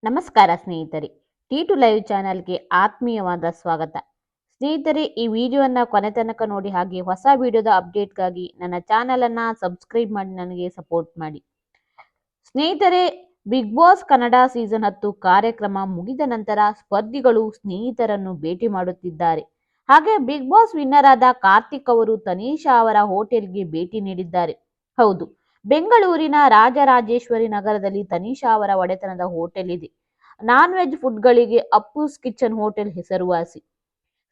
ನಮಸ್ಕಾರ ಸ್ನೇಹಿತರೆ, T two live ಚಾನಲ್ಗೆ ಆತ್ಮೀಯವಾದ ಸ್ವಾಗತ. ಸ್ನೇಹಿತರೆ, ಈ ವಿಡಿಯೋನ ಕೊನೆ ತನಕ ನೋಡಿ, ಹಾಗೆ ಹೊಸ ವಿಡಿಯೋದ ಅಪ್ಡೇಟ್ಗಾಗಿ ನನ್ನ ಚಾನಲನ್ನು ಸಬ್ಸ್ಕ್ರೈಬ್ ಮಾಡಿ ನನಗೆ ಸಪೋರ್ಟ್ ಮಾಡಿ. ಸ್ನೇಹಿತರೆ, ಬಿಗ್ ಬಾಸ್ ಕನ್ನಡ ಸೀಸನ್ 10 ಕಾರ್ಯಕ್ರಮ ಮುಗಿದ ನಂತರ ಸ್ಪರ್ಧಿಗಳು ಸ್ನೇಹಿತರನ್ನು ಭೇಟಿ ಮಾಡುತ್ತಿದ್ದಾರೆ. ಹಾಗೆ ಬಿಗ್ ಬಾಸ್ ವಿನ್ನರ್ ಆದ ಕಾರ್ತಿಕ್ ಅವರು ತನಿಷಾ ಅವರ ಹೋಟೆಲ್ಗೆ ಭೇಟಿ ನೀಡಿದ್ದಾರೆ. ಹೌದು, ಬೆಂಗಳೂರಿನ ರಾಜರಾಜೇಶ್ವರಿ ನಗರದಲ್ಲಿ ತನಿಷಾ ಅವರ ಒಡೆತನದ ಹೋಟೆಲ್ ಇದೆ. ನಾನ್ ವೆಜ್ ಫುಡ್ಗಳಿಗೆ ಅಪ್ಪುಸ್ ಕಿಚನ್ ಹೋಟೆಲ್ ಹೆಸರುವಾಸಿ.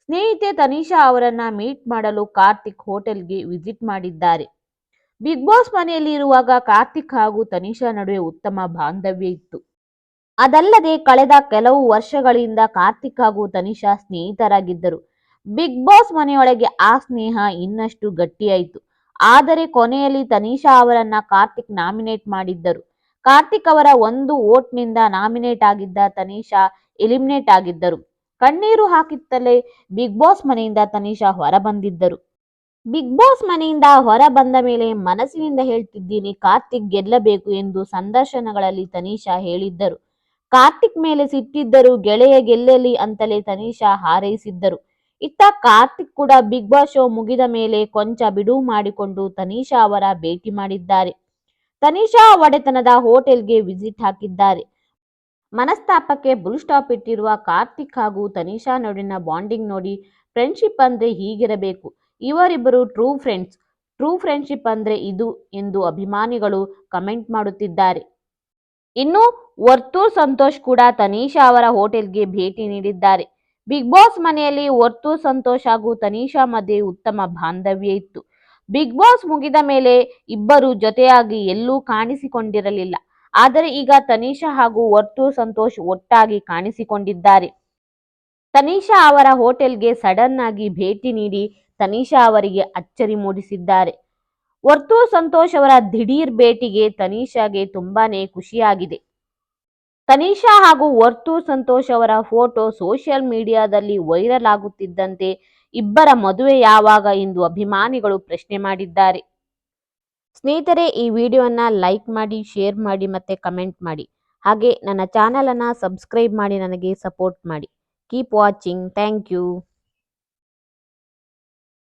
ಸ್ನೇಹಿತೆ ತನಿಷಾ ಅವರನ್ನ ಮೀಟ್ ಮಾಡಲು ಕಾರ್ತಿಕ್ ಹೋಟೆಲ್ಗೆ ವಿಸಿಟ್ ಮಾಡಿದ್ದಾರೆ. ಬಿಗ್ ಬಾಸ್ ಮನೆಯಲ್ಲಿ ಇರುವಾಗ ಕಾರ್ತಿಕ್ ಹಾಗೂ ತನಿಷಾ ನಡುವೆ ಉತ್ತಮ ಬಾಂಧವ್ಯ ಇತ್ತು. ಅದಲ್ಲದೆ ಕಳೆದ ಕೆಲವು ವರ್ಷಗಳಿಂದ ಕಾರ್ತಿಕ್ ಹಾಗೂ ತನಿಷಾ ಸ್ನೇಹಿತರಾಗಿದ್ದರು. ಬಿಗ್ ಬಾಸ್ ಮನೆಯೊಳಗೆ ಆ ಸ್ನೇಹ ಇನ್ನಷ್ಟು ಗಟ್ಟಿಯಾಯಿತು. ಆದರೆ ಕೊನೆಯಲ್ಲಿ ತನಿಷಾ ಅವರನ್ನ ಕಾರ್ತಿಕ್ ನಾಮಿನೇಟ್ ಮಾಡಿದ್ದರು. ಕಾರ್ತಿಕ್ ಅವರ ಒಂದು ವೋಟ್ನಿಂದ ನಾಮಿನೇಟ್ ಆಗಿದ್ದ ತನಿಷಾ ಎಲಿಮಿನೇಟ್ ಆಗಿದ್ದರು. ಕಣ್ಣೀರು ಹಾಕುತ್ತಲೇ ಬಿಗ್ ಬಾಸ್ ಮನೆಯಿಂದ ತನಿಷಾ ಹೊರ ಬಂದಿದ್ದರು. ಬಿಗ್ ಬಾಸ್ ಮನೆಯಿಂದ ಹೊರ ಬಂದ ಮೇಲೆ ಮನಸ್ಸಿನಿಂದ ಹೇಳ್ತಿದ್ದೀನಿ, ಕಾರ್ತಿಕ್ ಗೆಲ್ಲಬೇಕು ಎಂದು ಸಂದರ್ಶನಗಳಲ್ಲಿ ತನಿಷಾ ಹೇಳಿದ್ದರು. ಕಾರ್ತಿಕ್ ಮೇಲೆ ಸಿಟ್ಟಿದ್ದರು, ಗೆಳೆಯ ಗೆಲ್ಲಲಿ ಅಂತಲೇ ತನಿಷಾ ಹಾರೈಸಿದ್ದರು. ಇತ್ತ ಕಾರ್ತಿಕ್ ಕೂಡ ಬಿಗ್ ಬಾಸ್ ಶೋ ಮುಗಿದ ಮೇಲೆ ಕೊಂಚ ಬಿಡುವು ಮಾಡಿಕೊಂಡು ತನಿಷಾ ಅವರ ಭೇಟಿ ಮಾಡಿದ್ದಾರೆ. ತನಿಷಾ ಒಡೆತನದ ಹೋಟೆಲ್ಗೆ ವಿಸಿಟ್ ಹಾಕಿದ್ದಾರೆ. ಮನಸ್ತಾಪಕ್ಕೆ ಫುಲ್ ಸ್ಟಾಪ್ ಇಟ್ಟಿರುವ ಕಾರ್ತಿಕ್ ಹಾಗೂ ತನಿಷಾ ನಡುವಿನ ಬಾಂಡಿಂಗ್ ನೋಡಿ, ಫ್ರೆಂಡ್ಶಿಪ್ ಅಂದ್ರೆ ಹೀಗಿರಬೇಕು, ಇವರಿಬ್ಬರು ಟ್ರೂ ಫ್ರೆಂಡ್ಸ್, ಟ್ರೂ ಫ್ರೆಂಡ್ಶಿಪ್ ಅಂದ್ರೆ ಇದು ಎಂದು ಅಭಿಮಾನಿಗಳು ಕಮೆಂಟ್ ಮಾಡುತ್ತಿದ್ದಾರೆ. ಇನ್ನು ವರ್ತೂರ್ ಸಂತೋಷ್ ಕೂಡ ತನಿಷಾ ಅವರ ಹೋಟೆಲ್ಗೆ ಭೇಟಿ ನೀಡಿದ್ದಾರೆ. ಬಿಗ್ ಬಾಸ್ ಮನೆಯಲ್ಲಿ ವರ್ತೂರ್ ಸಂತೋಷ್ ಹಾಗೂ ತನಿಷಾ ಮಧ್ಯೆ ಉತ್ತಮ ಬಾಂಧವ್ಯ ಇತ್ತು. ಬಿಗ್ ಬಾಸ್ ಮುಗಿದ ಮೇಲೆ ಇಬ್ಬರು ಜೊತೆಯಾಗಿ ಎಲ್ಲೂ ಕಾಣಿಸಿಕೊಂಡಿರಲಿಲ್ಲ. ಆದರೆ ಈಗ ತನಿಷಾ ಹಾಗೂ ವರ್ತೂರ್ ಸಂತೋಷ್ ಒಟ್ಟಾಗಿ ಕಾಣಿಸಿಕೊಂಡಿದ್ದಾರೆ. ತನಿಷಾ ಅವರ ಹೋಟೆಲ್ಗೆ ಸಡನ್ ಆಗಿ ಭೇಟಿ ನೀಡಿ ತನಿಷಾ ಅವರಿಗೆ ಅಚ್ಚರಿ ಮೂಡಿಸಿದ್ದಾರೆ. ವರ್ತೂರ್ ಸಂತೋಷ್ ಅವರ ದಿಢೀರ್ ಭೇಟಿಗೆ ತನಿಷಾಗೆ ತುಂಬಾನೇ ಖುಷಿಯಾಗಿದೆ. ತನಿಷಾ ಹಾಗೂ ವರ್ತೂರ್ ಸಂತೋಷ್ ಅವರ ಫೋಟೋ ಸೋಷಿಯಲ್ ಮೀಡಿಯಾದಲ್ಲಿ ವೈರಲ್ ಆಗುತ್ತಿದ್ದಂತೆ ಇಬ್ಬರ ಮದುವೆ ಯಾವಾಗ ಎಂದು ಅಭಿಮಾನಿಗಳು ಪ್ರಶ್ನೆ ಮಾಡಿದ್ದಾರೆ. ಸ್ನೇಹಿತರೆ, ಈ ವಿಡಿಯೋನ ಲೈಕ್ ಮಾಡಿ, ಶೇರ್ ಮಾಡಿ ಮತ್ತೆ ಕಮೆಂಟ್ ಮಾಡಿ. ಹಾಗೆ ನನ್ನ ಚಾನಲನ್ನು ಸಬ್ಸ್ಕ್ರೈಬ್ ಮಾಡಿ ನನಗೆ ಸಪೋರ್ಟ್ ಮಾಡಿ. Keep watching. Thank you.